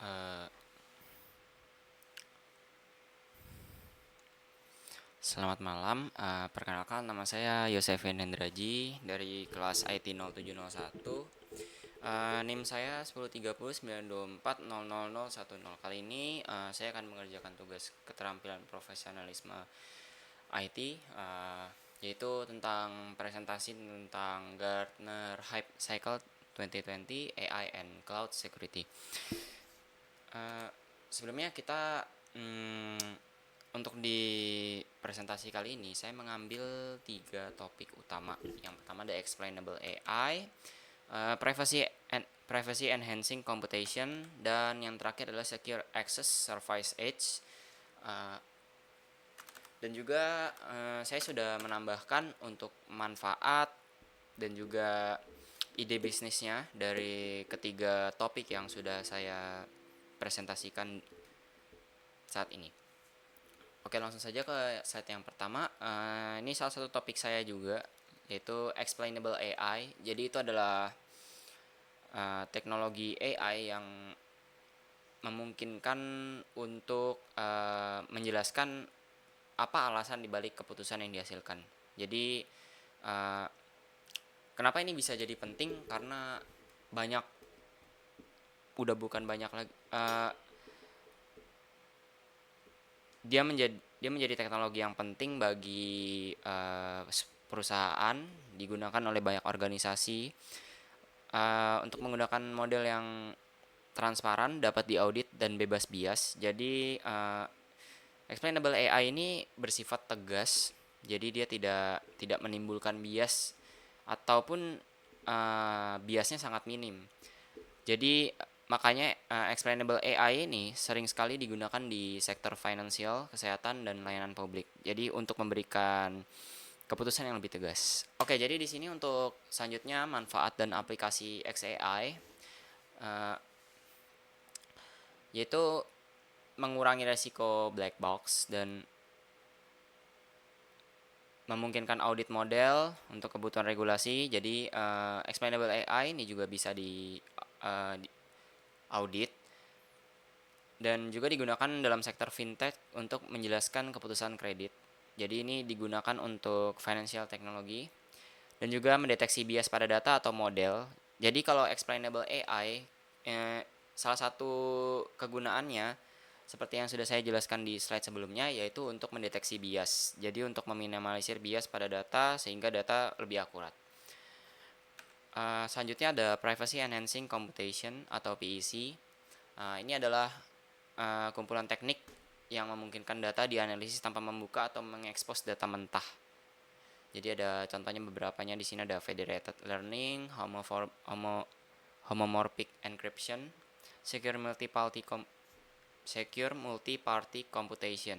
Eh, Selamat malam. Perkenalkan, nama saya Yosefin Hendraji dari kelas IT 0701. NIM saya 103090240010. Kali ini saya akan mengerjakan tugas keterampilan profesionalisme IT, yaitu tentang presentasi tentang Gartner Hype Cycle 2020 AI and Cloud Security. Eh, Sebelumnya kita untuk di presentasi kali ini saya mengambil tiga topik utama. Yang pertama ada explainable AI, privacy enhancing computation, dan yang terakhir adalah secure access service edge. Eh, dan juga saya sudah menambahkan untuk manfaat dan juga ide bisnisnya dari ketiga topik yang sudah saya presentasikan saat ini. Oke, langsung saja ke slide yang pertama. Ini salah satu topik saya juga, yaitu explainable AI. Jadi itu adalah teknologi AI yang memungkinkan untuk menjelaskan apa alasan dibalik keputusan yang dihasilkan. Jadi uh, kenapa ini bisa jadi penting? Karena banyak, udah bukan banyak lagi. Dia menjadi teknologi yang penting bagi perusahaan, digunakan oleh banyak organisasi untuk menggunakan model yang transparan, dapat diaudit dan bebas bias. Jadi explainable AI ini bersifat tegas, jadi dia tidak tidak menimbulkan bias ataupun biasnya sangat minim. Jadi makanya explainable AI ini sering sekali digunakan di sektor finansial, kesehatan, dan layanan publik. Jadi untuk memberikan keputusan yang lebih tegas. Oke, jadi di sini untuk selanjutnya manfaat dan aplikasi XAI, eh, yaitu mengurangi resiko black box dan memungkinkan audit model untuk kebutuhan regulasi. Jadi explainable AI ini juga bisa di audit dan juga digunakan dalam sektor fintech untuk menjelaskan keputusan kredit. Jadi ini digunakan untuk financial technology dan juga mendeteksi bias pada data atau model. Jadi kalau explainable AI, salah satu kegunaannya seperti yang sudah saya jelaskan di slide sebelumnya, yaitu untuk mendeteksi bias. Jadi untuk meminimalisir bias pada data sehingga data lebih akurat. Selanjutnya ada privacy enhancing computation atau PEC. Ini adalah kumpulan teknik yang memungkinkan data dianalisis tanpa membuka atau mengekspos data mentah. Jadi ada contohnya beberapanya di sini, ada federated learning, homomorphic encryption, secure multi-party computation.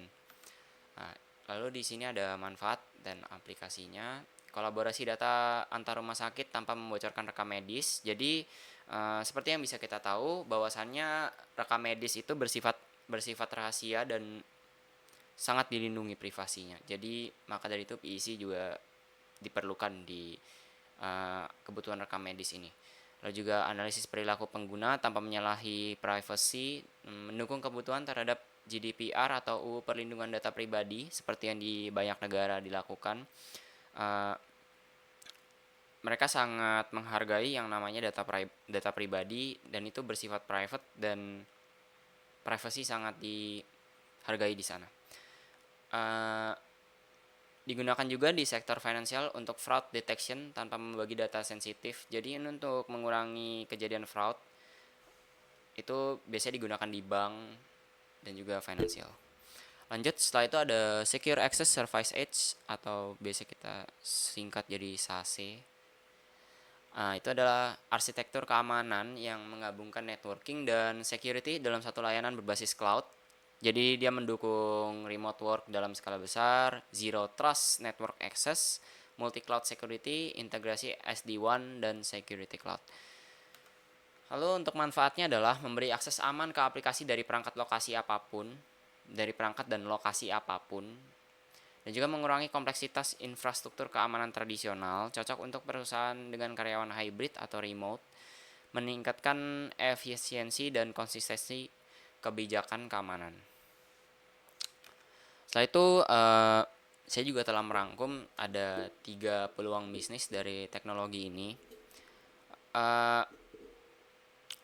Nah, lalu di sini ada manfaat dan aplikasinya. Kolaborasi data antar rumah sakit tanpa membocorkan rekam medis. Jadi seperti yang bisa kita tahu bahwasannya rekam medis itu bersifat rahasia dan sangat dilindungi privasinya. Jadi maka dari itu PEC juga diperlukan di kebutuhan rekam medis ini. Lalu juga analisis perilaku pengguna tanpa menyalahi privacy, mendukung kebutuhan terhadap GDPR atau UU Perlindungan Data Pribadi seperti yang di banyak negara dilakukan. Uh, Mereka sangat menghargai yang namanya data pribadi dan itu bersifat private dan privacy sangat dihargai di sana. Uh, Digunakan juga di sektor finansial untuk fraud detection tanpa membagi data sensitif. Jadi ini untuk mengurangi kejadian fraud itu biasanya digunakan di bank dan juga finansial. Lanjut, setelah itu ada Secure Access Service Edge atau biasa kita singkat jadi SASE. Itu adalah arsitektur keamanan yang menggabungkan networking dan security dalam satu layanan berbasis cloud. Jadi dia mendukung remote work dalam skala besar, zero trust network access, multi cloud security, integrasi SD-WAN dan security cloud. Lalu untuk manfaatnya adalah memberi akses aman ke aplikasi dari perangkat lokasi apapun, dari perangkat dan lokasi apapun, dan juga mengurangi kompleksitas infrastruktur keamanan tradisional, cocok untuk perusahaan dengan karyawan hybrid atau remote. meningkatkan efisiensi dan konsistensi kebijakan keamanan. Setelah itu, saya juga telah merangkum ada 3 peluang bisnis dari teknologi ini. Eh,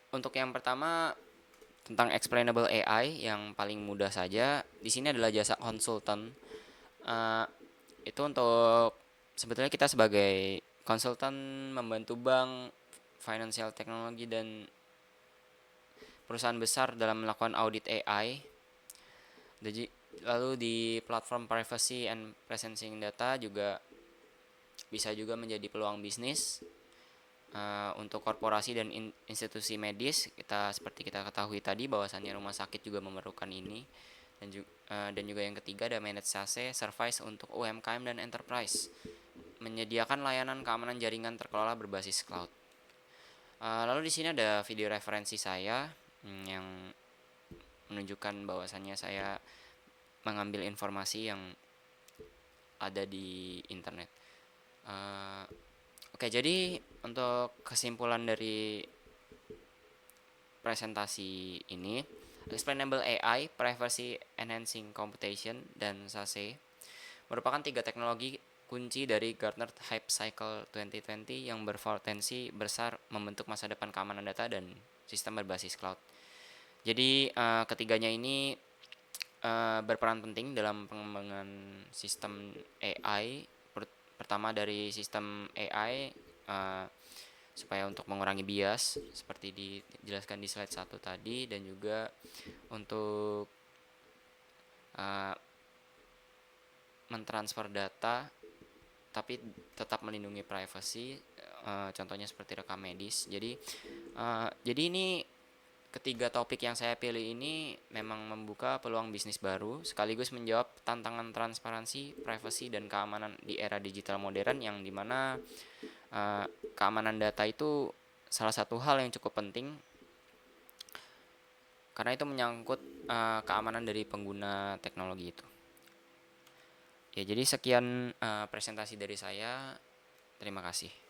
untuk yang pertama tentang explainable AI yang paling mudah saja, di sini adalah jasa konsultan. Eh, itu untuk sebetulnya kita sebagai konsultan membantu bank, financial technology dan perusahaan besar dalam melakukan audit AI. Jadi, lalu di platform privacy and presencing data juga bisa juga menjadi peluang bisnis. Untuk korporasi dan institusi medis, seperti kita ketahui tadi bahwasannya rumah sakit juga memerlukan ini, dan juga yang ketiga ada managed SaaS service untuk UMKM dan enterprise, menyediakan layanan keamanan jaringan terkelola berbasis cloud. Lalu di sini ada video referensi saya yang menunjukkan bahwasannya saya mengambil informasi yang ada di internet. Uh, Oke, jadi untuk kesimpulan dari presentasi ini, Explainable AI, Privacy Enhancing Computation, dan SASE merupakan 3 teknologi kunci dari Gartner Hype Cycle 2020 yang berpotensi besar membentuk masa depan keamanan data dan sistem berbasis cloud. Jadi ketiganya ini berperan penting dalam pengembangan sistem AI. Pertama dari sistem AI, supaya untuk mengurangi bias seperti dijelaskan di slide 1 tadi, dan juga untuk uh, mentransfer data tapi tetap melindungi privacy, contohnya seperti rekam medis. Jadi ini ketiga topik yang saya pilih ini memang membuka peluang bisnis baru sekaligus menjawab tantangan transparansi, privacy, dan keamanan di era digital modern, yang dimana keamanan data itu salah satu hal yang cukup penting karena itu menyangkut keamanan dari pengguna teknologi itu. Ya, jadi sekian presentasi dari saya. Terima kasih.